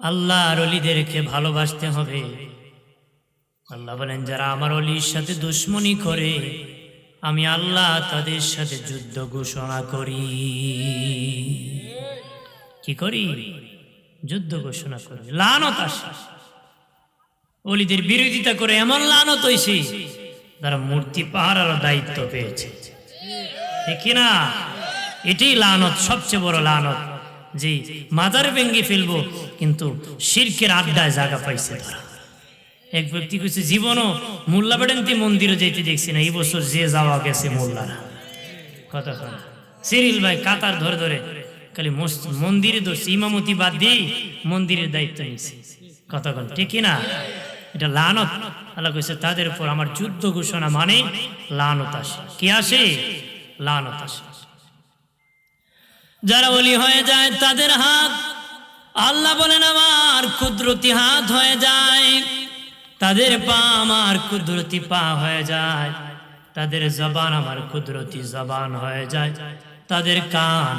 আল্লাহর ওলিদেরকে ভালোবাসতে হবে। আল্লাহ বলেন, যারা আমার ওলির সাথে দুশমনি করে আমি আল্লাহ তাদের সাথে যুদ্ধ ঘোষণা করি। কি করি? যুদ্ধ ঘোষণা করি। লানত আসে, ওলিদের বিরোধিতা করে এমন লানত হইছে তারা মূর্তি পাহারার দায়িত্ব পেয়েছে, ঠিক না? এটি লানত, সবচেয়ে বড় লানত। জি, মাজার ভেঙ্গে ফেলবো কিন্তু শিরকের আড্ডায় জায়গা পাইছে তারা। এক ব্যক্তি কইছে, জীবনও মোল্লা বেড়ান্তি মন্দিরে যেতে দেখছি না, এই বছর যে যাওয়া গেছে মোল্লারা। কথা হয় সিরিল ভাই কাতার ধরে ধরে খালি মন্দিরে ধরছে, ইমামতি বাদ দিয়ে মন্দিরের দায়িত্ব নিচ্ছে। কথা কন ঠিক না? এটা লানত। আল্লাহ কইছে তাদের উপর আমার যুদ্ধ ঘোষণা মানে লানত আসে। কি আসে? লানত আসে। যারা ওলি হয়ে যায় তাদের হাত, আল্লাহ বলেন, আমার কুদরতি হাত হয়ে যায়। তাদের পা আমার কুদরতি পা হয়ে যায়। তাদের জবান আমার কুদরতি জবান হয়ে যায়। তাদের কান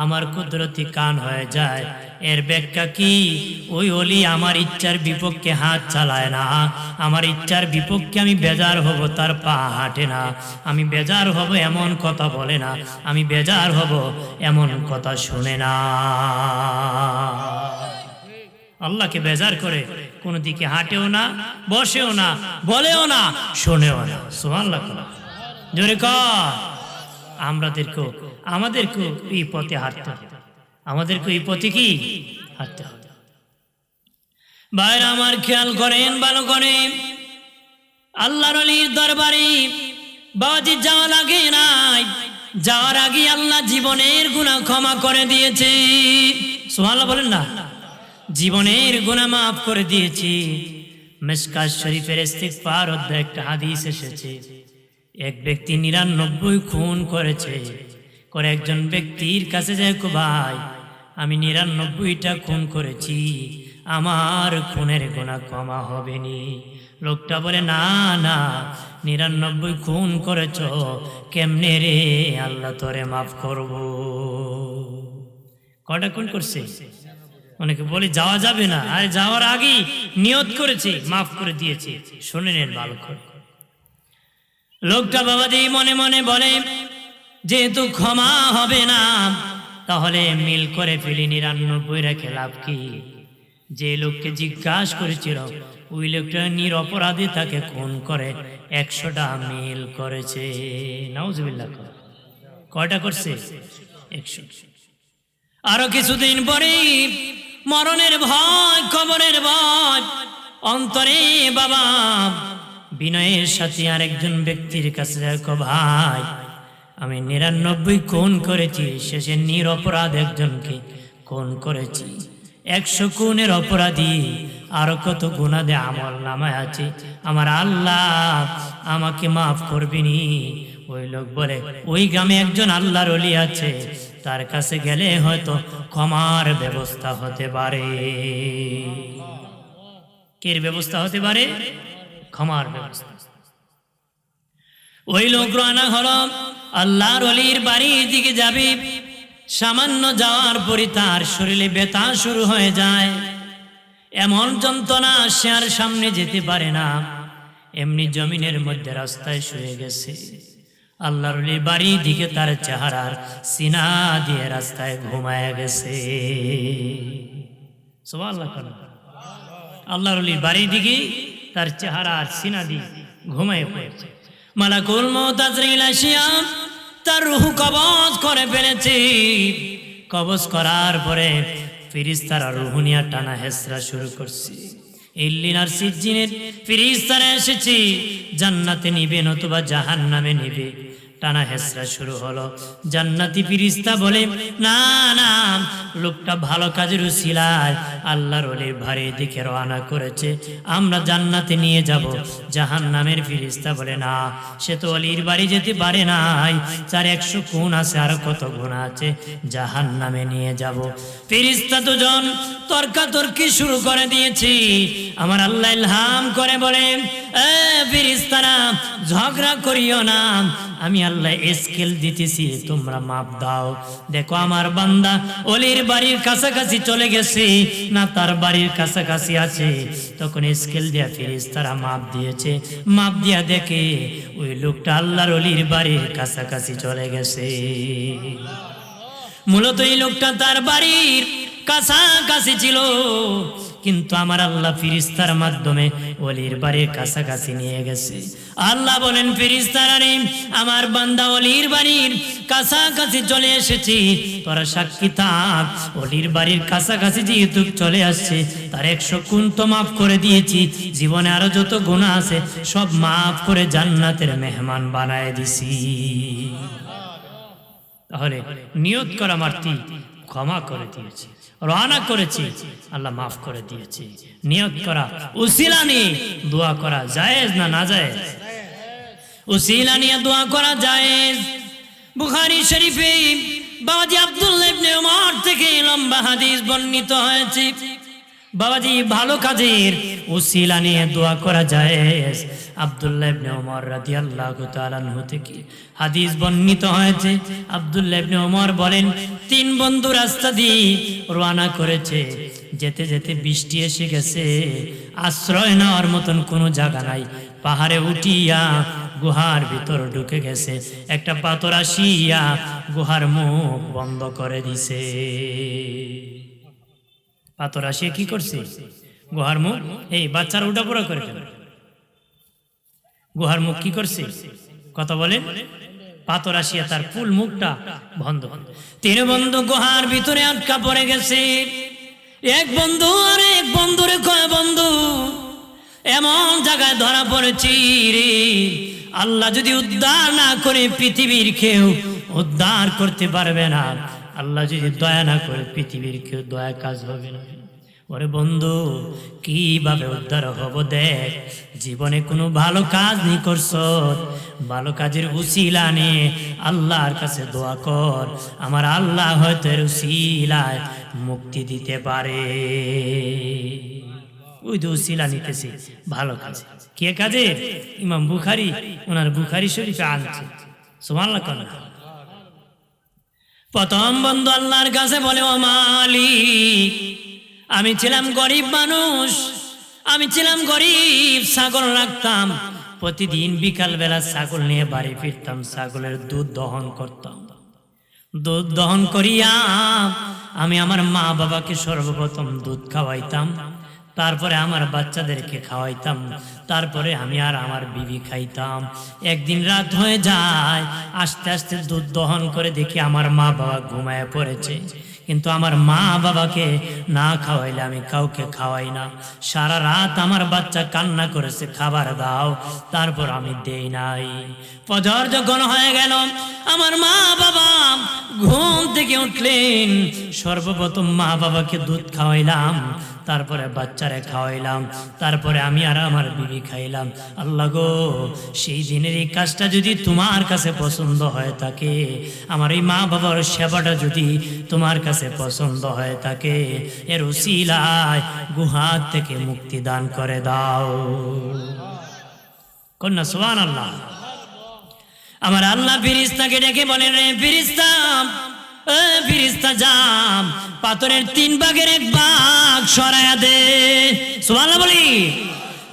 আমার কুদরতি কান হয়ে যায়। এর ব্যাখ্যা কি? ওই ওলি আমার ইচ্ছার বিপক্ষে হাত চালায় না। আমার ইচ্ছার বিপক্ষে আমি বেজার হব তার পা হাঁটে না। আমি বেজার হব এমন কথা বলে না। আমি বেজার হব এমন কথা শুনে না। আল্লাহকে বেজার করে কোনো দিকে হাঁটেও না, বসেও না, বলেও না, শোনেও না। সুবহানাল্লাহ। জোরে কর। আমাদেরকেও এই পথে হাঁটতে হবে। আমাদেরকে এই পথে কি হাঁটতে হবে। ভাইরা আমার, খেয়াল করেন, ভালো করে। আল্লাহর ওলির দরবারে বাজি যাওয়া লাগে নাই, যাওয়ার আগে আল্লাহ জীবনের গুনাহ ক্ষমা করে দিয়েছে। সুবহানাল্লাহ বলেন না? জীবনের গুনাহ মাফ করে দিয়েছি। মিশকাত শরীফের ইস্তিগফার অধ্যায়ে একটা হাদিস এসেছে, এক ব্যক্তি 99 খুন করেছে। করে একজন ব্যক্তির কাছে যায়, ভাই আমি 99টা খুন করেছি, আমার খুনের গুনাহ ক্ষমা হবে নি? লোকটা বলে, না না, 99 খুন করেছ, কেমনে রে আল্লাহ তোরে মাফ করব? কটা খুন করছে? অনেকে বলে যাওয়া যাবে না। আর যাওয়ার আগেই নিয়ত করেছে, মাফ করে দিয়েছে। শুনে নেন ভালো করে। লোকটা বাবাজি মনে মনে বলে, যেহেতু ক্ষমা হবে না তাহলে মিল করে ফেলি, 99 রেখে লাভ কি? যে লোককে জিজ্ঞাসা করেছিল ওই লোকটা নিরপরাধী, তাকে খুন করে 100টা মিল করেছে। নাউজুবিল্লাহ। কয়টা করছে? 100। আরো কিছুদিন পরে মরণের ভয়, কবরের ভয় অন্তরে বাবা বিনয়ের সাথে আরেকজন ব্যক্তির কাছে দেখো, ভাই আমি 99 খুন করেছি, শেষে নিরপরাধ একজনকে খুন করেছি। 100 খুনের অপরাধী আরো কত গুনাহ দে আমল নামায় আছে, আমার আল্লাহ আমাকে মাফ করবিনি? ওই লোক বলে, ওই গ্রামে একজন আল্লাহর ওলি আছে, তার কাছে গেলে হয়তো ক্ষমার ব্যবস্থা হতে পারে। এর ব্যবস্থা হতে পারে? ক্ষমার ব্যবস্থা। ওই লোক রওনা হলো আল্লাহর ওলির বাড়ির দিকে যাবে। সামান্য যাওয়ার পরই তার শরীরে ব্যথা শুরু হয়ে যায়। এমন যন্ত্রণা, সে আর সামনে যেতে পারে না। এমনি জমিনের মধ্যে রাস্তায় শুয়ে গেছে। আল্লাহর ওলির বাড়ির দিকে তার চেহারার সিনা দিয়ে রাস্তায় ঘুমায় গেছে। সুবহানাল্লাহ। আল্লাহর ওলির বাড়ির দিকে তার চেহারার সিনা দিয়ে ঘুমায় পড়েছে। মালাকুল মউত আজরাইল আসিয়া তার রূহ কবজ করে ফেলেছে। কবজ করার পরে ফেরেশতারা রূহ নিয়ে টানা হেসরা শুরু করছে। ইল্লিন আর সিজ্জিনের ফেরেশতারা এসেছে, জান্নাতে নিবে নতুবা জাহান্নামে নিবে। টানা হেসরা শুরু হলো। জান্নাতি ফেরেশতা বলে, না না, লোকটা ভালো কাজের উসিলায় আল্লাহর ওলির বাড়ির দিকে রওনা করেছে, আমরা জান্নাতে নিয়ে যাব। জাহান্নামের ফেরেশতা বলে, না, সে তো ওলির বাড়ি যেতে পারে নাই, তার 100 খুন আছে, আর কত গুনাহ আছে, জাহান্নামে নিয়ে যাব। ফেরেশতা দুজন তর্কাতর্কি শুরু করে দিয়েছে। আমার আল্লাহ ইলহাম করে বলেন, এ ফেরেশতারা ঝগড়া করিও না, আমি আল্লাহ স্কেল দিতেছি, তোমরা মাপ দাও। দেখো আমার বান্দা অলির বাড়ির কাছাকাছি চলে গেছে না তার বাড়ির কাছাকাছি আছে, তখন স্কেল দিয়া ফেরেশতারা মাপ দিয়েছে। মাপ দিয়া দেখে ওই লোকটা আল্লাহর অলির বাড়ির কাছাকাছি চলে গেছে। মূলত এই লোকটা তার বাড়ির কাছাকাছি ছিল, কিন্তু আমার আল্লাহ ফেরেশতার মাধ্যমে ওলির বাড়ির কাছাকাছি নিয়ে গেছে। আল্লাহ বলেন, ফেরেশতারা রে, আমার বান্দা ওলির বাড়ির কাছাকাছি চলে এসেছি, তোরা সাক্ষী থাক। ওলির বাড়ির কাছাকাছি যেহেতু চলে আসছে, তার 100 গুণ তো মাফ করে দিয়েছি। জীবনে আরো যত গুনাহ আছে সব মাফ করে জান্নাতের মেহমান বানায় দিছি। তাহলে নিয়ত করা মারতি ক্ষমা করে দিয়েছে, রওনা করেছি, আল্লাহ মাফ করে দিয়েছে। নিয়ত করা, উসিলা নিয়ে দোয়া করা জায়েজ না নাজায়েজ? উসিলা নিয়ে দোয়া করা জায়েজ। বুখারী শরীফে বাবাজি আব্দুল্লাহ ইবনে উমর থেকে লম্বা হাদিস বর্ণিত হয়েছে। বাবাজি ভালো কাজের উসিলা নিয়ে দোয়া করা জায়েজ। আব্দুল্লাহ ইবনে উমর রাদিয়াল্লাহু তাআলা আনহু থেকে হাদিস বর্ণিত হয়েছে। আব্দুল্লাহ ইবনে উমর বলেন, 3 বন্ধু রাস্তা দিয়ে রওনা করেছে, যেতে যেতে বৃষ্টি এসে গেছে, আশ্রয় নেওয়ার মতন কোনো জায়গা নাই। পাহাড়ে উঠিয়া গুহার ভিতর ঢুকে গেছে, একটা পাথর আসিয়া গুহার মুখ বন্ধ করে দিছে। পাথর আসিয়া কি করছে? গুহার মুখ, এই বাচ্চারা উঠা পড়া করে ফেলে, গুহার মুখ কি করছে? কথা বলেন, পাথর আসিয়া তার ফুল মুখটা বন্ধ। 3 বন্ধু গুহার ভিতরে আটকা পড়ে গেছে। এক বন্ধু আর এক বন্ধুরে কয়, বন্ধু এমন জায়গায় ধরা পড়েছি রে, আল্লাহ যদি উদ্ধার না করে পৃথিবীর কেউ উদ্ধার করতে পারবে না। আল্লাহ যদি দয়া না করে পৃথিবীর কেউ দয়া কাজ হবে না। ওরে বন্ধু, কিভাবে উদ্ধার হব? দেখ, জীবনে কোনো ভালো কাজ নি করছ, ভালো কাজের উসিলা নে আল্লাহর কাছে দোয়া কর, আমার আল্লাহ হয়তো এর উসিলায় মুক্তি দিতে পারে। ওই তো উসিলা নিতেছি ভালো কাজ। কে কাজে? ইমাম বুখারী ওনার বুখারী শরীফে আনছে। সুবহানাল্লাহ। প্রথম বন্ধু আল্লাহর কাছে বলে, ও মালিক, আমি ছিলাম গরিব মানুষ, আমি ছিলাম গরিব, ছাগল রাখতাম, প্রতিদিন বিকাল বেলা ছাগল নিয়ে বাড়ি ফিরতাম, ছাগলের দুধ দহন করতাম। দুধ দহন করিয়া আমি আমার মা বাবাকে সর্বপ্রথম দুধ খাওয়াইতাম, তারপরে আমার বাচ্চাদেরকে খাওয়াইতাম, তারপরে আমি আর আমার বিবি খাইতাম। একদিন রাত হয়ে যায়, আস্তে আস্তে দুধ দহন করে দেখি আমার মা বাবা ঘুমায় পড়েছে, কিন্তু আমার মা বাবাকে না খাওয়াইলে আমি কাউকে খাওয়াই না। সারা রাত আমার বাচ্চা কান্না করেছে, খাবার দাও, তারপর আমি দেই নাই। ফজর যখন হয়ে গেল, আমার মা বাবা ঘুম থেকে উঠলেন, সর্বপ্রথম মা বাবাকে দুধ খাওয়াইলাম, তারপরে বাচ্চারে খাওয়াইলাম, তারপরে আমি আর আমার বিবি খাইলাম। আল্লাহ গো, সেই দিনের এই কাজটা যদি তোমার কাছে পছন্দ হয়ে থাকে, আমার এই মা বাবার সেবাটা যদি তোমার কাছে পছন্দ হয়ে থাকে, এর উসিলায় গুহার থেকে মুক্তি দান করে দাও। কন্যা সুবহানাল্লাহ। আমার আল্লাহ ফেরেশতাকে ডেকে বলেন, রে ফেরেশতা, ফেরেশতা যাম, পাথরের 3 ভাগের 1 ভাগ সরায়া দে। সুবহানাল্লাহ বলি।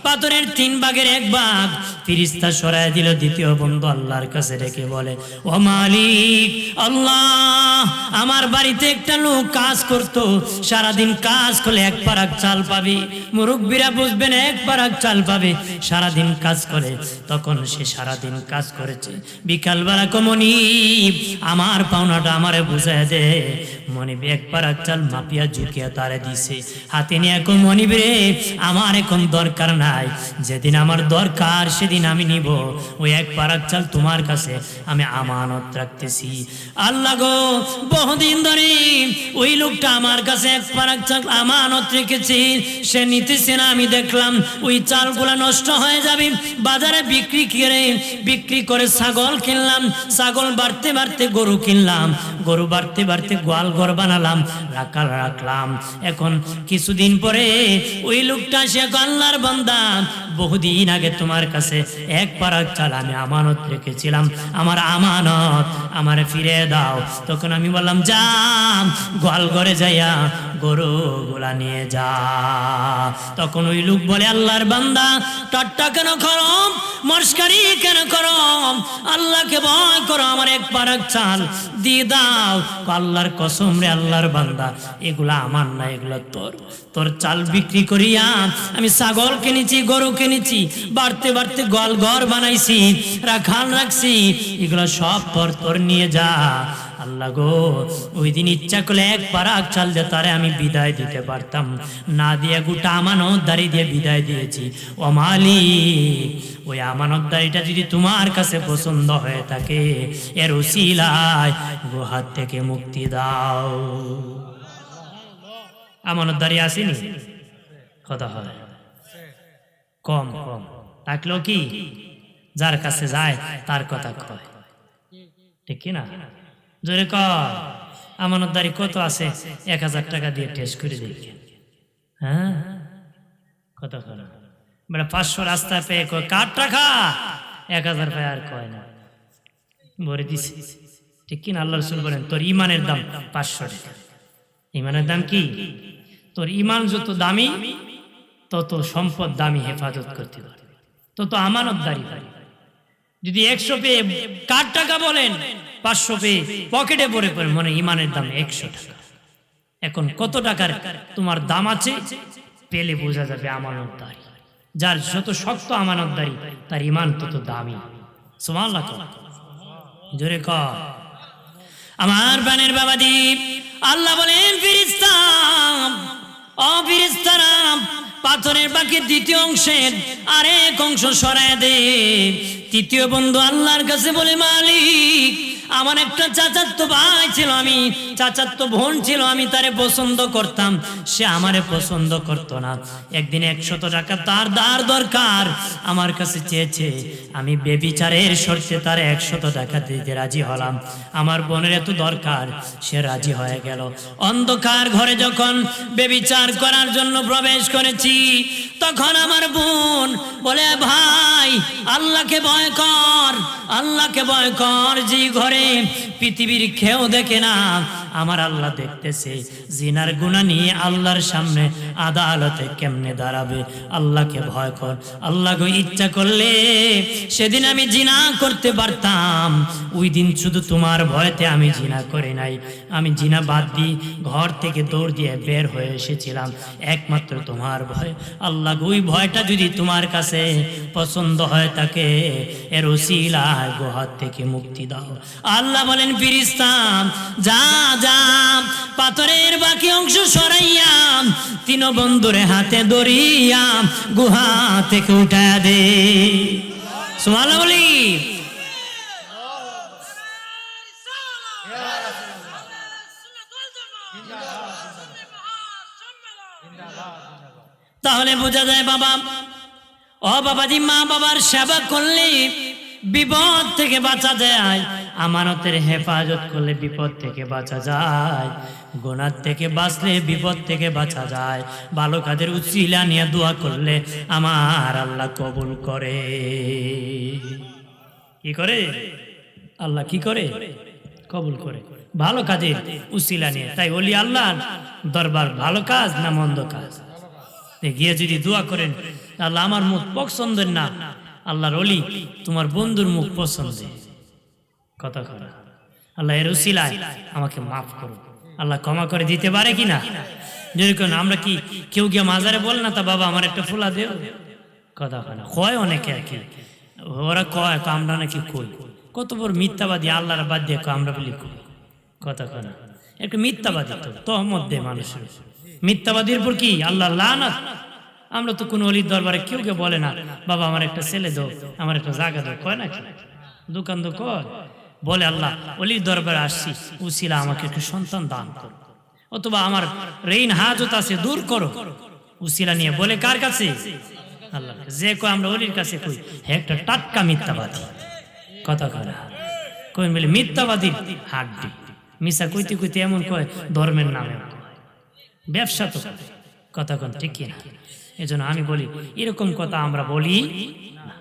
পাথরের 3 ভাগের 1 ভাগ ফেরেশতা সরায়া দিল। দ্বিতীয় বন্ধু আল্লাহর কাছে ডেকে বলে, ও মালিক আল্লাহ, আমার বাড়িতে একটা লোক কাজ করতো, সারাদিন কাজ করলে 1 পারাক চাল পাবে, মুরব্বীরা বুঝবেন 1 পারাক চাল পাবে, সারাদিন কাজ করে। তখন সে সারাদিন কাজ করেছে, বিকালবেলা মনিব আমার পাওনাটা আমারে বুঝায় দে। মনিব 1 পারাক চাল মাপিয়া ঝুঁকিয়া তারে দিছে, হাতে নিয়ে এখন মনিব রে, আমার এখন দরকার নাই, যেদিন আমার দরকার সেদিন আমি নিব, ওই 1 পারাক চাল তোমার কাছে আমি আমানত রাখতেছি। আল্লাহ গো, বহুদিন ধরে ওই লোকটা আমার কাছে 1 পারাক চাল আমানত রেখেছে, সে নিতেছে না। আমি দেখলাম ওই চালগুলা নষ্ট হয়ে যাবে, বাজারে বিক্রি করে ছাগল কিনলাম, ছাগল বাড়তে বাড়তে গরু কিনলাম, গরু বাড়তে বাড়তে গোয়াল ঘর বানালাম, রাখলাম। এখন কিছুদিন পরে ওই লোকটা সে আল্লাহর বান্দা বহুদিন আগে তোমার কাছে এক পারাক চাল আমি আমানত রেখেছিলাম, আমার আমানত আমারে ফিরে দাও। তখন আমি বললাম যা গোয়াল ঘরে যাইয়া গরুগুলা নিয়ে যা। তখন ওই লোক বলে আল্লাহর বান্দা ঠাট্টা কেন করো, মস্কারি কেন করো, আল্লাহকে ভয় করো, আমার এক পারাক চাল দিয়ে দাও। আল্লাহর কসম রে আল্লাহর বান্দা, এগুলা আমার না, এগুলা তোর। তোর চাল বিক্রি করিয়া আমি ছাগল কিনেছি, গরু কিনেছি, বাড়তে বাড়তে গোয়াল ঘর বানাইছি, রাখাল রাখছি, এগুলা সব তোর নিয়ে যা। আল্লাহ গো, ওই দিন ইচ্ছা করলে এক পারাক চাল দিয়ে তারে আমি বিদায় দিতে পারতাম, না দিয়ে গোটা আমানতদারি দিয়ে বিদায় দিয়েছি। ও মালিক, ওই আমানতদারিটা যদি তোমার কাছে পছন্দ হয়ে থাকে, এর উসিলায় গো হাত থেকে মুক্তি দাও। আমানতদারি আসেনি, কথা হয় কম কম থাকলেও কি যার কাছে যায় তার কথা কয়, ঠিক কিনা? জোরে কর। আমানতদারি কত আছে? 1000 টাকা দিয়ে টেস্ট করে দেখি। হ্যাঁ, কথা কয় না। 500 রাস্তায় পেয়ে কয় কার টাকা, 1000 পায় আর কয় না, ভরে দিছে, ঠিক কিনা? আল্লাহ রাসূল বলেন তোর ইমানের দাম 500 টাকা। ইমানের দাম কি? তোর ইমান যত দামি তত সম্পদ দামি হেফাজত করতে পারবে, তত আমানতদারি পারবে। যদি 100 পেয়ে কার টাকা বলেন, 500 পেয়ে পকেটে পরে পরে মনে ইমানের দাম 100 টাকা। এখন কত টাকার তোমার দাম আছে পেলে বোঝা যাবে আমানতদারি। যার যত শক্ত আমানতদারি তার ইমান তত দামি। সুবহানাল্লাহ, জোরে কর। আমার বানের বাবাজি, আল্লাহ বলেন ফেরেশতা, ও ফেরেশতারা, পাথরের বাকি দ্বিতীয় অংশের আরেক অংশ সরায় দে। তৃতীয় বন্ধু আল্লাহর কাছে বলে মালিক, আমার একটা চাচাতো ভাই ছিল, আমি চাচাতো বোন ছিল, আমি তারে পছন্দ করতাম, সে আমারে পছন্দ করতো না। একদিন 100 টাকা তার দার দরকার, আমার কাছে চেয়েছে, আমি বেবিচারের শর্তে তার 100 টাকা দিতে রাজি হলাম। আমার বোনের এত দরকার, সে রাজি হয়ে গেল। অন্ধকার ঘরে যখন বেবিচার করার জন্য প্রবেশ করেছি, তখন আমার বোন বলে ভাই আল্লাহকে ভয় কর, আল্লাহকে ভয় কর। যে ঘরে পৃথিবীর কেউ দেখে না, আমার আল্লাহ দেখতেছে। জিনার গুনাহ নিয়ে আল্লাহর সামনে আদালতে কেমনে দাঁড়াবে, আল্লাহকে ভয় কর। আল্লাহ গো, ইচ্ছা করলে সেদিন আমি জিনা করতে পারতাম। ওই দিন শুধু তোমার ভয়তে আমি জিনা করি নাই, আমি জিনা বাদ দিয়ে ঘর থেকে দৌড় দিয়ে বের হয়ে এসেছিলাম একমাত্র তোমার ভয়। আল্লাহ গো, ওই ভয়টা যদি তোমার কাছে পছন্দ হয় থাকে, এর উসিলায় গো হাত থেকে মুক্তি দাও। আল্লাহ বলেন ফেরেশতা, যা যা পাথরের বাকি অংশ সরাইয়া তিন বন্ধুরে হাতে ধরিয়া গুহা থেকে উঠায়া দে। সুবহানাল্লাহ বলি। তাহলে বোঝা যায় বাবা, ও বাবাজি, মা বাবার সেবা করলে বিপদ থেকে বাঁচা যায়, আমানতের হেফাজত করলে বিপদ থেকে বাঁচা যায়, গুনাহ থেকে বাঁচলে বিপদ থেকে বাঁচা যায়, ভালো কাজের উসিলা নিয়ে দোয়া করলে আমার আল্লাহ কবুল করে। কি করে? আল্লাহ কি করে? কবুল করে ভালো কাজের উসিলা নিয়ে। তাই ওলি আল্লাহ দরবার ভালো কাজ না মন্দ কাজ? গিয়ে যদি দোয়া করেন, আল্লাহ আমার মুখ পছন্দের না, আল্লাহর ওলি তোমার বন্ধুর মুখ পছন্দ, কথা করা, আল্লাহ এর উসিলায় আমাকে মাফ করো, আল্লাহ ক্ষমা করে দিতে পারে কিনা? যেরকম আমরা কি কেউ গিয়ে মাজারে বল না, তা বাবা আমার একটা ফুলা দেও, কথা কয় না, কয় অনেকে আর কি, ওরা কয় আমরা নাকি কই, কত বড় মিথ্যাবাদী, আল্লাহর বাদ দিয়ে আমরা বলি কই, কথা কয় না, একটা মিথ্যাবাদী, তো তহমত দে মানুষের, মিথ্যাবাদীর উপর কি আল্লাহ লানত। আমরা তো কোন অলির দরবারে কেউ কে বলে না বাবা আমার একটা ছেলে দাও, আমার একটা জায়গা দাও, কয় নাকি? দোকান তো কয়, বলে আল্লাহ অলির দরবারে আসছি, উসিলা আমাকে একটু সন্তান দান করো, অথবা আমার ঋণ হাজত আছে দূর করো, উসিলা নিয়ে বলে কার কাছে? আল্লাহ। যে কয় আমরা অলির কাছে কই, একটা টাটকা মিথ্যাবাদী, কথা কয় না, কই বলে মিথ্যাবাদীর হাড্ডি, মিশা কইতে কইতে এমন কয় ধর্মের নামে, ব্যবসা তো কথা কোন ঠিক কিনা? এজন্য আমি বলি এরকম কথা আমরা বলি না।